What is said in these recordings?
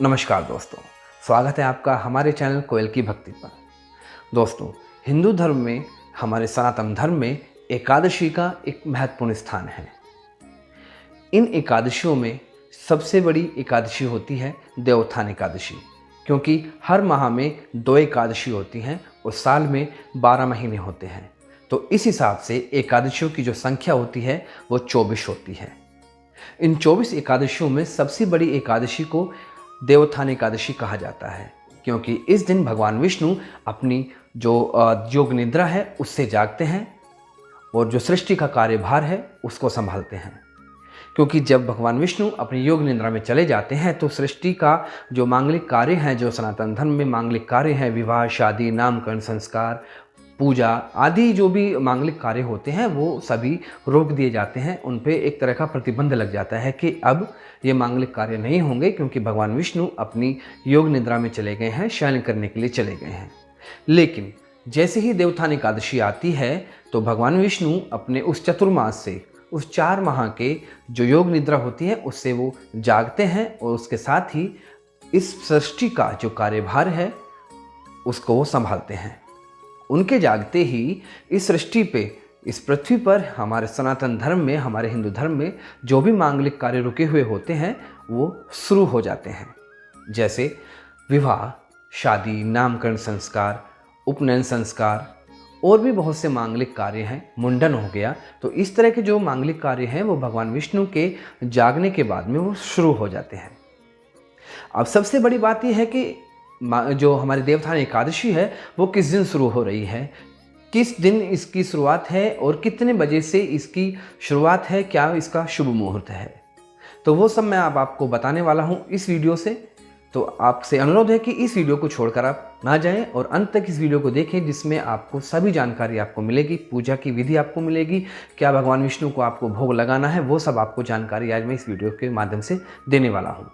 नमस्कार दोस्तों, स्वागत है आपका हमारे चैनल कोयल की भक्ति पर। दोस्तों, हिंदू धर्म में, हमारे सनातन धर्म में एकादशी का एक महत्वपूर्ण स्थान है। इन एकादशियों में सबसे बड़ी एकादशी होती है देवोत्थान एकादशी, क्योंकि हर माह में 2 एकादशी होती हैं और साल में 12 महीने होते हैं। तो इस हिसाब से एकादशियों की जो संख्या होती है वो 24 होती है। इन 24 एकादशियों में सबसे बड़ी एकादशी को देवोत्थान एकादशी कहा जाता है, क्योंकि इस दिन भगवान विष्णु अपनी जो योग निद्रा है उससे जागते हैं और जो सृष्टि का कार्यभार है उसको संभालते हैं। क्योंकि जब भगवान विष्णु अपनी योग निद्रा में चले जाते हैं तो सृष्टि का जो मांगलिक कार्य हैं, जो सनातन धर्म में मांगलिक कार्य हैं, विवाह, शादी, नामकरण, संस्कार, पूजा आदि जो भी मांगलिक कार्य होते हैं वो सभी रोक दिए जाते हैं। उन पे एक तरह का प्रतिबंध लग जाता है कि अब ये मांगलिक कार्य नहीं होंगे, क्योंकि भगवान विष्णु अपनी योग निद्रा में चले गए हैं, शयन करने के लिए चले गए हैं। लेकिन जैसे ही देवोत्थान एकादशी आती है तो भगवान विष्णु अपने उस चतुर्मास से, उस 4 माह के जो योग निद्रा होती है उससे वो जागते हैं और उसके साथ ही इस सृष्टि का जो कार्यभार है उसको वो संभालते हैं। उनके जागते ही इस सृष्टि पे, इस पृथ्वी पर, हमारे सनातन धर्म में, हमारे हिंदू धर्म में जो भी मांगलिक कार्य रुके हुए होते हैं वो शुरू हो जाते हैं। जैसे विवाह, शादी, नामकरण संस्कार, उपनयन संस्कार और भी बहुत से मांगलिक कार्य हैं, मुंडन हो गया। तो इस तरह के जो मांगलिक कार्य हैं वो भगवान विष्णु के जागने के बाद में वो शुरू हो जाते हैं। अब सबसे बड़ी बात यह है कि जो हमारी देवोत्थान एकादशी है वो किस दिन शुरू हो रही है, किस दिन इसकी शुरुआत है और कितने बजे से इसकी शुरुआत है, क्या इसका शुभ मुहूर्त है, तो वो सब मैं अब आपको बताने वाला हूँ इस वीडियो से। तो आपसे अनुरोध है कि इस वीडियो को छोड़कर आप ना जाएं और अंत तक इस वीडियो को देखें, जिसमें आपको सभी जानकारी आपको मिलेगी, पूजा की विधि आपको मिलेगी, क्या भगवान विष्णु को आपको भोग लगाना है, वो सब आपको जानकारी आज मैं इस वीडियो के माध्यम से देने वाला हूँ।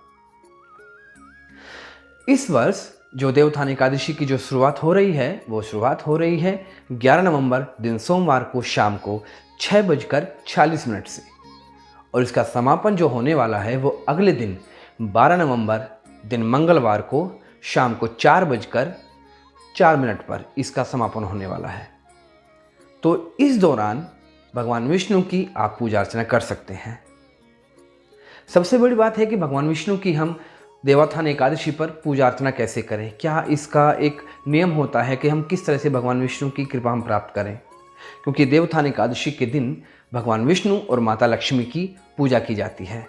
इस वर्ष जो देवोत्थान एकादशी की जो शुरुआत हो रही है वो शुरुआत हो रही है 11 नवंबर दिन सोमवार को शाम को 6:46 से, और इसका समापन जो होने वाला है वो अगले दिन 12 नवंबर दिन मंगलवार को शाम को 4:04 पर इसका समापन होने वाला है। तो इस दौरान भगवान विष्णु की आप पूजा अर्चना कर सकते हैं। सबसे बड़ी बात है कि भगवान विष्णु की हम देवोत्थान एकादशी पर पूजा अर्चना कैसे करें, क्या इसका एक नियम होता है कि हम किस तरह से भगवान विष्णु की कृपा हम प्राप्त करें। क्योंकि देवोत्थान एकादशी के दिन भगवान विष्णु और माता लक्ष्मी की पूजा की जाती है।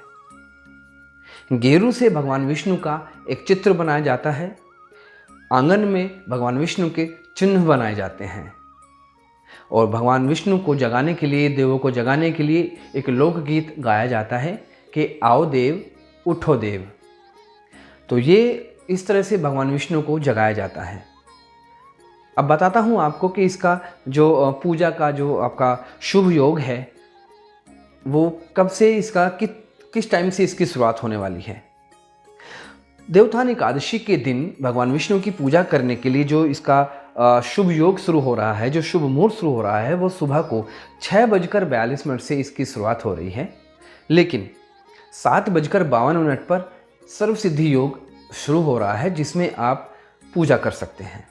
गेरू से भगवान विष्णु का एक चित्र बनाया जाता है, आंगन में भगवान विष्णु के चिन्ह बनाए जाते हैं और भगवान विष्णु को जगाने के लिए, देवों को जगाने के लिए एक लोकगीत गाया जाता है कि आओ देव उठो देव। तो ये इस तरह से भगवान विष्णु को जगाया जाता है। अब बताता हूँ आपको कि इसका जो पूजा का जो आपका शुभ योग है वो कब से, इसका किस टाइम से इसकी शुरुआत होने वाली है। देवोत्थान एकादशी के दिन भगवान विष्णु की पूजा करने के लिए जो इसका शुभ योग शुरू हो रहा है, जो शुभ मुहूर्त शुरू हो रहा है, वो सुबह को 6:42 से इसकी शुरुआत हो रही है। लेकिन 7:52 पर सर्व सिद्धि योग शुरू हो रहा है, जिसमें आप पूजा कर सकते हैं।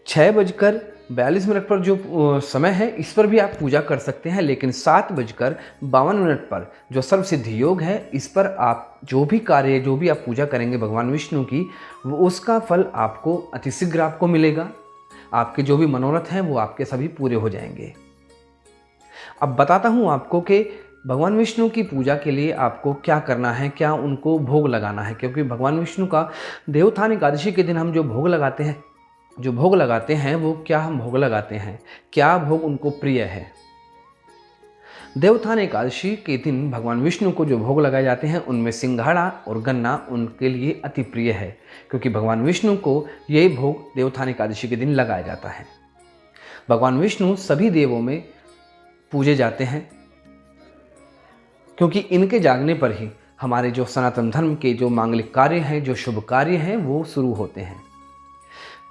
6:42 पर जो समय है इस पर भी आप पूजा कर सकते हैं, लेकिन 7:52 पर जो सर्व सिद्धि योग है इस पर आप जो भी कार्य, जो भी आप पूजा करेंगे भगवान विष्णु की, वो उसका फल आपको अतिशीघ्र आपको मिलेगा। आपके जो भी मनोरथ हैं वो आपके सभी पूरे हो जाएंगे। अब बताता हूँ आपको कि भगवान विष्णु की पूजा के लिए आपको क्या करना है, क्या उनको भोग लगाना है। क्योंकि भगवान विष्णु का देवोत्थान एकादशी के दिन हम जो भोग लगाते हैं वो क्या हम भोग लगाते हैं, क्या भोग उनको प्रिय है। देवोत्थान एकादशी के दिन भगवान विष्णु को जो भोग लगाए जाते हैं उनमें सिंघाड़ा और गन्ना उनके लिए अति प्रिय है, क्योंकि भगवान विष्णु को यही भोग देवोत्थान एकादशी के दिन लगाया जाता है। भगवान विष्णु सभी देवों में पूजे जाते हैं, क्योंकि इनके जागने पर ही हमारे जो सनातन धर्म के जो मांगलिक कार्य हैं, जो शुभ कार्य हैं वो शुरू होते हैं।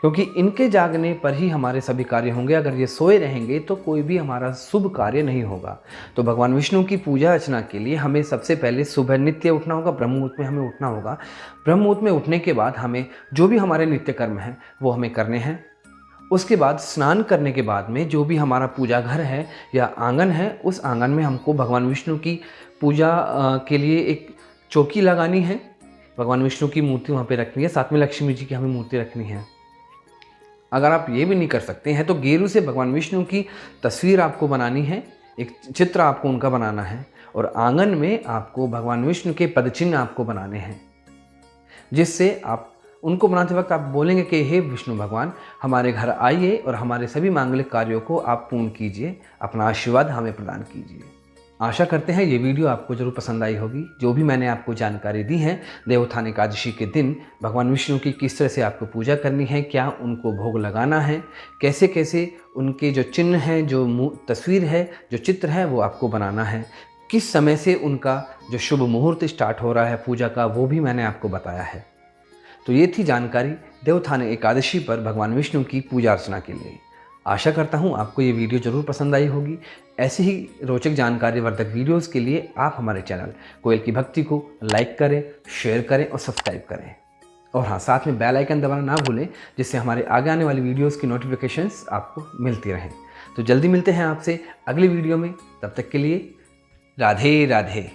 क्योंकि इनके जागने पर ही हमारे सभी कार्य होंगे। अगर ये सोए रहेंगे तो कोई भी हमारा शुभ कार्य नहीं होगा। तो भगवान विष्णु की पूजा अर्चना के लिए हमें सबसे पहले सुबह नित्य उठना होगा, ब्रह्म मुहूर्त में हमें उठना होगा। ब्रह्म मुहूर्त में उठने के बाद हमें जो भी हमारे नित्य कर्म हैं वो हमें करने हैं। उसके बाद स्नान करने के बाद में जो भी हमारा पूजा घर है या आंगन है, उस आंगन में हमको भगवान विष्णु की पूजा के लिए एक चौकी लगानी है। भगवान विष्णु की मूर्ति वहाँ पे रखनी है, साथ में लक्ष्मी जी की हमें मूर्ति रखनी है। अगर आप ये भी नहीं कर सकते हैं तो गेरू से भगवान विष्णु की तस्वीर आपको बनानी है, एक चित्र आपको उनका बनाना है, और आंगन में आपको भगवान विष्णु के पदचिन्ह आपको बनाने हैं, जिससे आप उनको बनाते वक्त आप बोलेंगे कि हे विष्णु भगवान, हमारे घर आइए और हमारे सभी मांगलिक कार्यों को आप पूर्ण कीजिए, अपना आशीर्वाद हमें प्रदान कीजिए। आशा करते हैं ये वीडियो आपको जरूर पसंद आई होगी। जो भी मैंने आपको जानकारी दी है देवोत्थान एकादशी के दिन भगवान विष्णु की किस तरह से आपको पूजा करनी है, क्या उनको भोग लगाना है, कैसे कैसे उनके जो चिन्ह हैं, जो तस्वीर है, जो चित्र है वो आपको बनाना है, किस समय से उनका जो शुभ मुहूर्त स्टार्ट हो रहा है पूजा का, वो भी मैंने आपको बताया है। तो ये थी जानकारी देवोत्थान एकादशी पर भगवान विष्णु की पूजा अर्चना के लिए। आशा करता हूँ आपको ये वीडियो ज़रूर पसंद आई होगी। ऐसी ही रोचक जानकारी वर्धक वीडियोस के लिए आप हमारे चैनल कोयल की भक्ति को लाइक करें, शेयर करें और सब्सक्राइब करें। और हाँ, साथ में बेल आइकन दबाना ना भूलें, जिससे हमारे आगे आने वाली वीडियोस की नोटिफिकेशंस आपको मिलती रहें। तो जल्दी मिलते हैं आपसे अगली वीडियो में। तब तक के लिए राधे राधे।